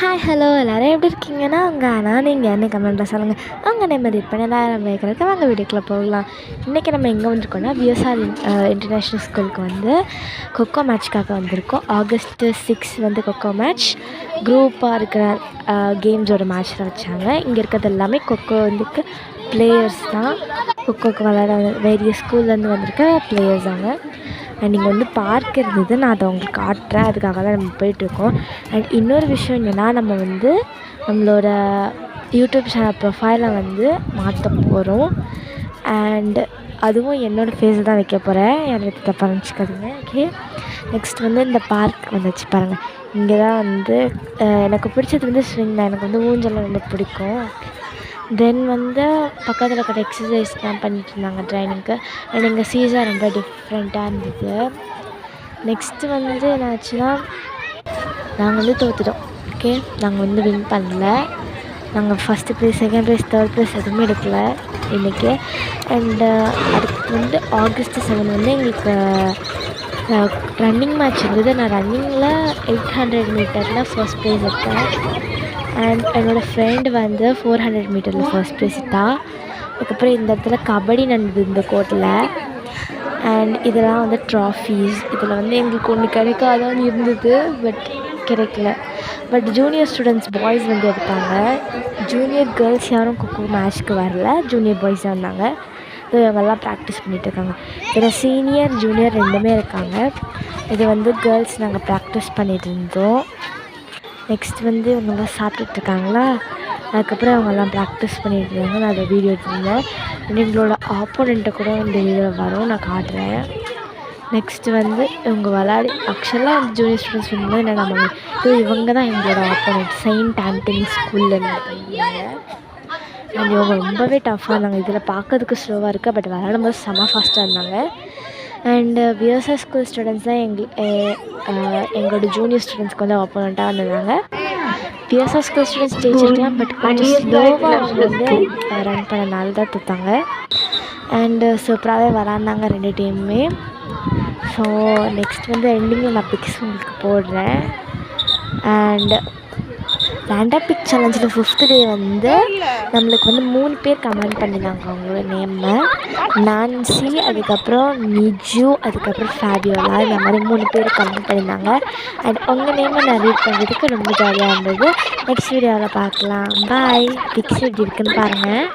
Hi hello எல்லோரும் எப்படி இருக்கீங்கன்னா நான் நீங்கள் என்ன கமெண்ட்டில் சொல்லுங்கள் அவங்க நேம் எடிட் பண்ணி எல்லோரும் வைக்கிறதுக்கு வாங்க வீடியோக்குள்ளே போகலாம். இன்றைக்கி நம்ம எங்கே வந்திருக்கோம்னா விஎஸ்ஆர் இன்டர்நேஷ்னல் ஸ்கூலுக்கு வந்து கொக்கோ மேட்ச்க்காக வந்திருக்கோம். August 6 வந்து கொக்கோ மேட்ச் குரூப்பாக இருக்கிற கேம்ஸோட மேட்ச் தான் வச்சாங்க. இங்கே இருக்கிறது எல்லாமே கொக்கோ வந்துக்கு பிளேயர்ஸ் தான். கொக்கோக்கு விளையாட வேரிய ஸ்கூல்லேருந்து வந்திருக்க பிளேயர்ஸ் அவங்க. அண்ட் இங்கே வந்து பார்க் இருந்தது, நான் அதை உங்களுக்கு காட்டுறேன். அதுக்காக தான் நம்ம போயிட்டுருக்கோம். அண்ட் இன்னொரு விஷயம் என்னென்னா, நம்ம வந்து நம்மளோட யூடியூப் சேனல் ப்ரொஃபைலை வந்து மாற்ற போகிறோம். அண்ட் அதுவும் என்னோடய ஃபேஸில் தான் வைக்க போகிறேன், எனக்கு தப்பாக நினச்சிக்காதீங்க. ஓகே, நெக்ஸ்ட் வந்து இந்த பார்க் வந்துச்சு பாருங்கள். இங்கே தான் வந்து எனக்கு பிடிச்சது வந்து ஸ்விங் தான். எனக்கு வந்து ஊஞ்சல்லாம் ரொம்ப பிடிக்கும். தென் வந்து பக்கத்தில் இருக்கிற எக்ஸசைஸ்லாம் பண்ணிட்டு இருந்தாங்க ட்ரைனிங்க்கு. அண்ட் எங்கள் சீஸா ரொம்ப டிஃப்ரெண்ட்டாக இருந்தது. நெக்ஸ்ட்டு வந்து என்னாச்சுன்னா, நாங்கள் வந்து தோற்றுட்டோம். ஓகே, நாங்கள் வந்து வின் பண்ணல. நாங்கள் first prize, second prize, third prize எதுவுமே எடுக்கல இன்றைக்கி. அண்டு அடுத்து வந்து August 7 வந்து எங்களுக்கு ரன்னிங் மேட்ச் இருந்தது. நான் ரன்னிங்கில் 800 மீட்டரில் ஃபர்ஸ்ட் ப்ரைஸ் எடுத்தேன். அண்ட் என்னோடய ஃப்ரெண்டு வந்து 400 மீட்டரில் ஃபர்ஸ்ட் ப்ரைஸ் தான். அதுக்கப்புறம் இந்த இடத்துல கபடி நடந்தது இந்த கோர்ட்டில். அண்ட் இதெல்லாம் வந்து ட்ராஃபீஸ். இதில் வந்து எங்களுக்கு ஒன்று கிடைக்காதான் இருந்தது, பட் கிடைக்கல. பட் ஜூனியர் ஸ்டூடெண்ட்ஸ் பாய்ஸ் வந்து எடுத்தாங்க. ஜூனியர் கேர்ள்ஸ் யாரும் கொக்கோ மேட்ச்க்கு வரல, ஜூனியர் பாய்ஸ் தான் இருந்தாங்க. ஸோ இவங்கெல்லாம் ப்ராக்டிஸ் பண்ணிகிட்ருக்காங்க. இதில் சீனியர் ஜூனியர் ரெண்டுமே இருக்காங்க. இது வந்து கேர்ள்ஸ் நாங்கள் ப்ராக்டிஸ் பண்ணிகிட்டு இருந்தோம். நெக்ஸ்ட் வந்து இவங்கெல்லாம் சாப்பிட்டுட்ருக்காங்களா, அதுக்கப்புறம் அவங்கெல்லாம் ப்ராக்டிஸ் பண்ணிட்டு இருந்தாங்க. நான் அதை வீடியோ எடுத்துருந்தேன். எங்களோட ஆப்போனண்ட்டை கூட இந்த வீடியோ வரும், நான் காட்டுறேன். நெக்ஸ்ட்டு வந்து இவங்க விளையாடி ஆக்சுவலாக வந்து ஜூனியர் ஸ்டூடெண்ட்ஸ் வந்து என்ன நம்ம இவங்க தான் எங்களோட ஆப்போனண்ட். செயின்ட் ஆண்டனி ஸ்கூலில் இருந்தாங்க. அண்ட் இவங்க ரொம்பவே டஃப்பாக இருந்தாங்க. இதில் பார்க்கறதுக்கு ஸ்லோவாக இருக்குது, பட் விளையாடும்போது செம்ம ஃபாஸ்ட்டாக இருந்தாங்க. அண்டு விஎஸ்ஆர் ஸ்கூல் ஸ்டூடெண்ட்ஸ் தான் எங்களோட ஜூனியர் ஸ்டூடெண்ட்ஸ்க்கு வந்து ஆப்போனண்ட்டாக வந்திருந்தாங்க. விஎஸ்ஆர் ஸ்கூல் ஸ்டூடெண்ட்ஸ் ஜெயிச்சிருக்கலாம், பட் கொஞ்சம் ஸ்லோவாக அவங்க வந்து ரன் பண்ணனால தான் தோத்தாங்க. அண்டு சூப்பராகவே விளாண்டாங்க ரெண்டு டீமுமே. ஸோ நெக்ஸ்ட் வந்து எண்டிங்கில் நான் பிக்ஸ் உங்களுக்கு போடுறேன். அண்ட் ரேண்டம் பிக் சேலஞ்சில் 5th டே வந்து நம்மளுக்கு வந்து 3 பேர் கமெண்ட் பண்ணியிருந்தாங்க அவங்களோட நேமை. நான்சி, அதுக்கப்புறம் நிஜு, அதுக்கப்புறம் ஃபேபியோலா. இந்த மாதிரி 3 பேர் கமெண்ட் பண்ணியிருந்தாங்க. அண்ட் உங்கள் நேமை நான் ரீட் பண்ணுறதுக்கு ரொம்ப ஜாலியாக இருந்தது. நெக்ஸ்ட் வீடியோவில் பார்க்கலாம். பாய். பிக்ஸ் எப்படி இருக்குன்னு பாருங்கள்.